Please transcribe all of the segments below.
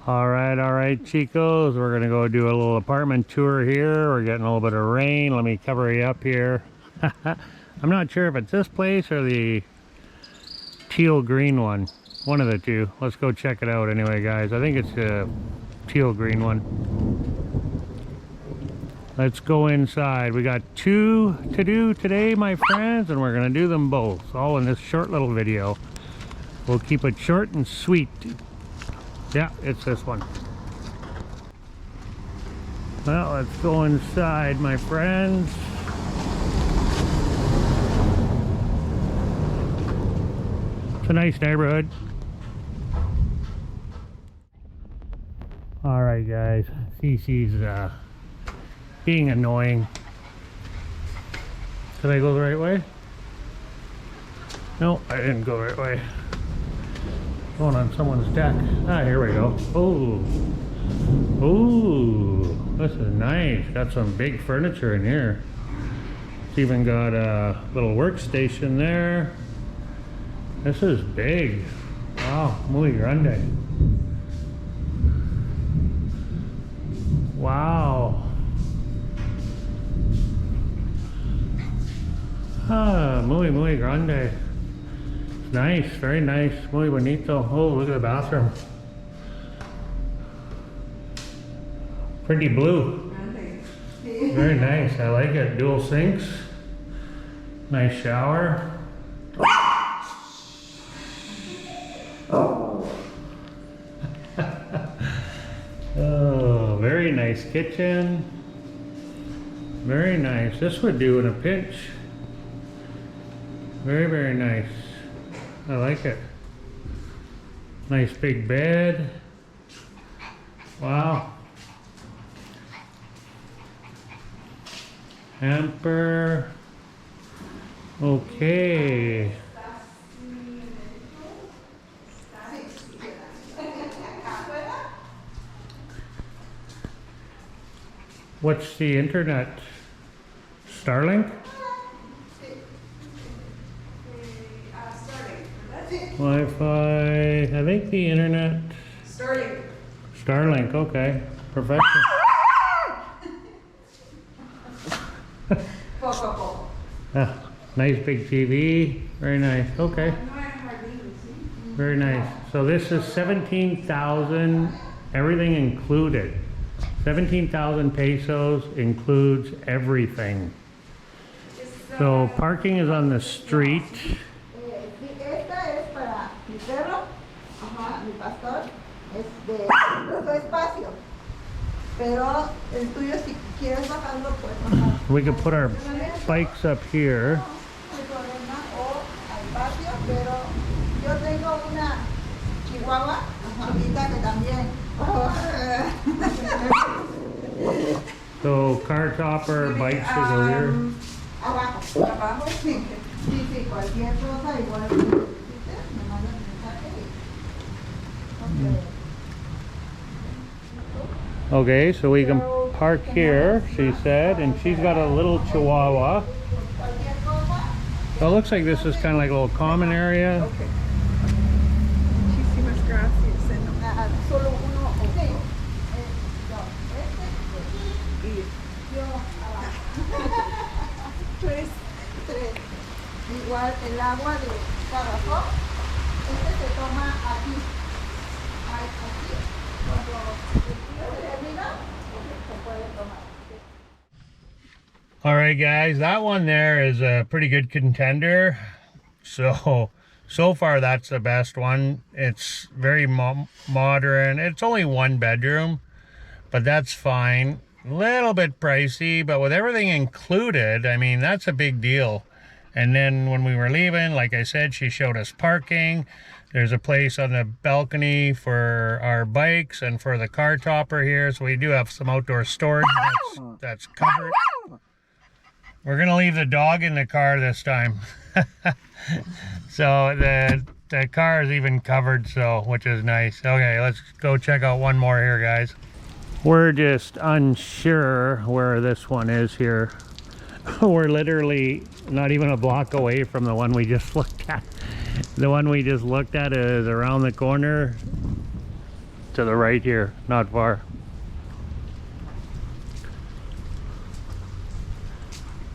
All right, chicos. We're gonna go do a little apartment tour here. We're getting a little bit of rain. Let me cover you up here. I'm not sure if it's this place or the teal green one. One of the two. Let's go check it out anyway, guys. I think it's the teal green one. Let's go inside. We got 2 to do today, my friends, and we're gonna do them both, all in this short little video. We'll keep it short and sweet. Yeah, it's this one. Well, let's go inside, my friends. It's a nice neighborhood. All right, guys. Cece's being annoying. Did I go the right way? No, I didn't go the right way. Going on someone's deck. Ah, here we go. Oh, this is nice. Got some big furniture in here. It's even got a little workstation there. This is big. Wow, muy grande. Wow. Ah, muy grande. Nice, very nice, muy bonito. Oh, look at the bathroom. Pretty blue. Very nice, I like it. Dual sinks. Nice shower. Oh, very nice kitchen. Very nice. This would do in a pinch. Very nice. I like it. Nice big bed. Wow. Hamper. Okay. What's the internet? Starlink? Wi-Fi, I think the internet. Starlink. Starlink, okay. Perfection. Nice big TV. Very nice. Okay. Very nice. So this is 17,000, everything included. 17,000 pesos includes everything. So parking is on the street. Mi pastor es de otro espacio, pero el tuyo si quieres bajarlo puedes bajar. We could put our bikes up here. O al patio, pero yo tengo una chihuahua chiquita que también. So car topper, bikes should go here. Abajo, sí, cualquier cosa igual. Okay, so we can park here, she said, and she's got a little chihuahua. So it looks like this is kind of like a little common area. Muchísimas gracias. Solo uno o tres. Igual el agua de garrafón, se toma aquí. All right, guys, that one there is a pretty good contender. So far that's the best one. It's very modern. It's only 1 bedroom, but that's fine. A little bit pricey, but with everything included, I mean, that's a big deal. And then when we were leaving, like I said, she showed us parking. There's a place on the balcony for our bikes and for the car topper here. So we do have some outdoor storage that's covered. We're gonna leave the dog in the car this time. So the car is even covered, so which is nice. Okay, let's go check out one more here, guys. We're just unsure where this one is here. We're literally not even a block away from the one we just looked at. The one we just looked at is around the corner. to the right here, not far.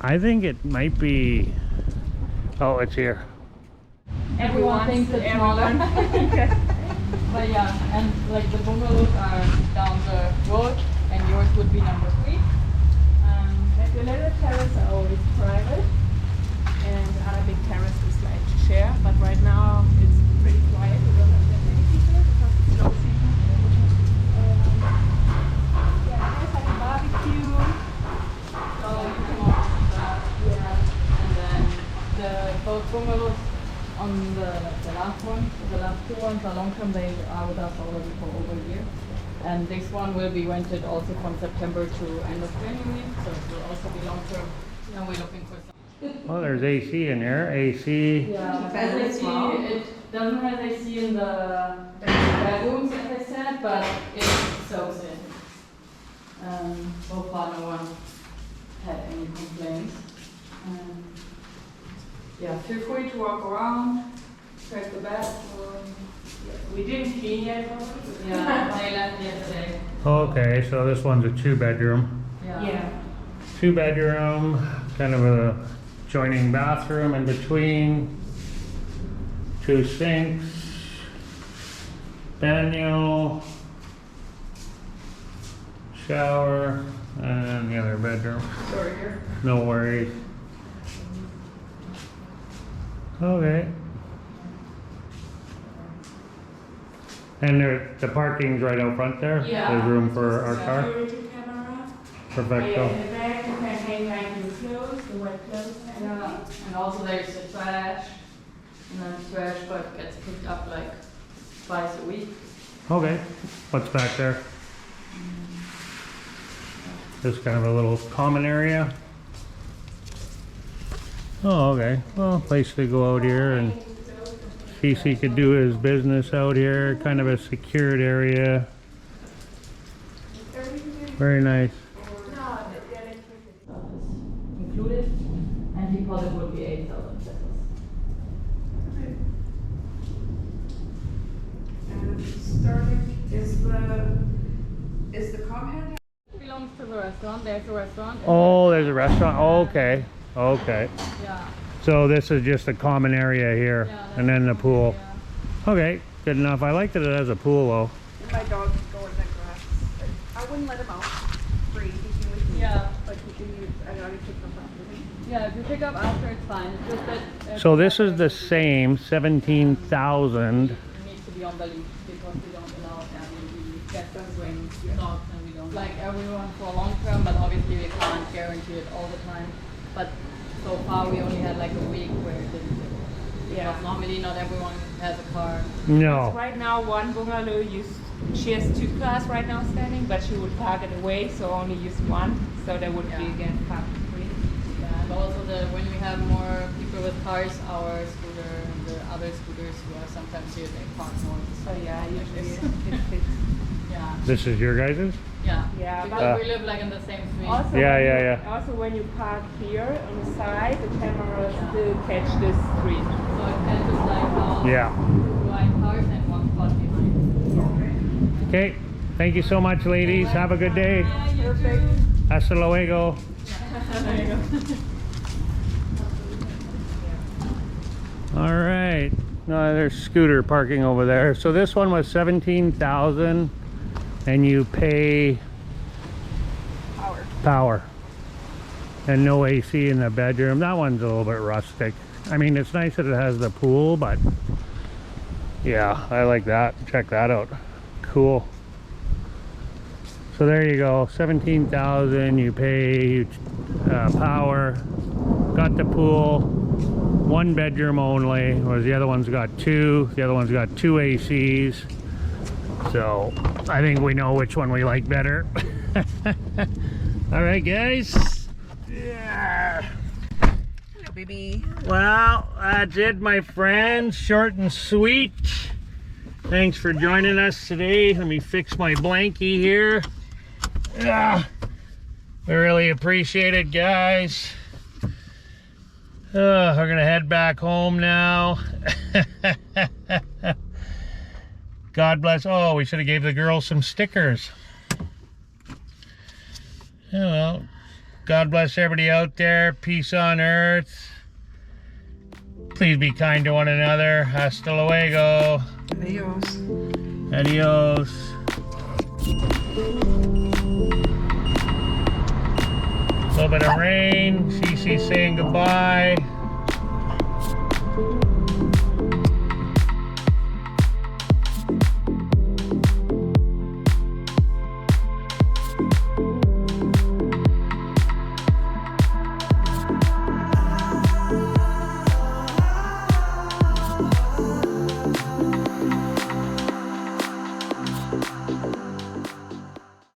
I think it might be, oh, it's here. Everyone thinks it's smaller. But yeah, and like the bungalows are down the road, and yours would be number 3. Like the little terrace are always private, and the other big terrace is like to share. But right now it's pretty quiet. We don't have that many people because it's low season. Yeah, there's like a barbecue. So you can walk that. Yeah. And then the both bungalows on the last one, the last 2 ones are long term. They are with us already for over a year. And this one will be rented also from September to end of January, so it will also be long term. And we're looking for some. Well, there's AC in there. AC. Yeah, AC, it doesn't have AC in the bedrooms, as I said, but it soaks in. So far, no one had any complaints. Yeah, feel free to walk around, check the bathroom. We didn't clean yet. Yeah, they left yesterday. Okay, so this one's a 2-bedroom. Yeah. 2-bedroom, kind of a joining bathroom in between, 2 sinks, baño, shower, and the other bedroom. Sorry here. No worries. Okay. And the parking's right out front there? Yeah. There's room for our car? Security camera. Perfecto. In the back you can hang like your clothes, the wet clothes. And Yeah, and also there's the trash, and then trash but gets picked up like twice a week. Okay. What's back there? Just kind of a little common area. Oh, okay. Well, place to go out here and PC could do his business out here. Kind of a secured area. Very nice. Included, and deposit would be 8,000 pesos. And Starlink is the compound. Belongs to the restaurant. There's a restaurant. Oh, there's a restaurant. Okay. Okay. Yeah. So this is just a common area here, Yeah, and then the pool. Yeah. Okay, good enough. I like that it has a pool though. My dog go in the grass. I wouldn't let him out free. He can with me. Yeah. But he can use. I already took him out with me. Yeah, if you pick up after, it's fine. It's just that. So this is the same 17,000. It needs to be on the leash because we don't allow Airbnb guests to bring dogs, and we don't like everyone for long term, but obviously we can't guarantee it all the time. But so far we only had like a week where it didn't. Yeah. Because normally not everyone has a car. No. Right now, one bungalow she has 2 cars right now standing, but she would park it away, so only use one. So there would be Yeah. again parking free. Yeah, and also when we have more people with cars, our scooter and the other scooters who are sometimes here, they park more. So yeah, Like usually this. it fits. Yeah. This is your guys's? Yeah. Yeah, Because we live like in the same street. Also, Yeah, when yeah, you, yeah. Also, when you park here on the side, the camera still catch this street. So it catches like all Yeah. white cars and one spot behind. Okay. Thank you so much, ladies. Have a good day. Perfect. Hasta luego. All right. No, there's scooter parking over there. So this one was 17,000, and you pay power and no AC in the bedroom. That one's a little bit rustic. I mean, it's nice that it has the pool, but yeah, I like that. Check that out. Cool. So there you go, 17,000. You pay power. Got the pool. 1 bedroom only, whereas the other one's got 2. The other one's got 2 ACs. So I think we know which one we like better. All right, guys. Yeah. Hello, baby. Well, that's it, my friends. Short and sweet. Thanks for joining us today. Let me fix my blankie here. Yeah, we really appreciate it, guys. We're gonna head back home now. God bless. Oh, we should have gave the girls some stickers. Oh, well, God bless everybody out there. Peace on earth. Please be kind to one another. Hasta luego. Adios. Adios. A little bit of rain. Cece saying goodbye.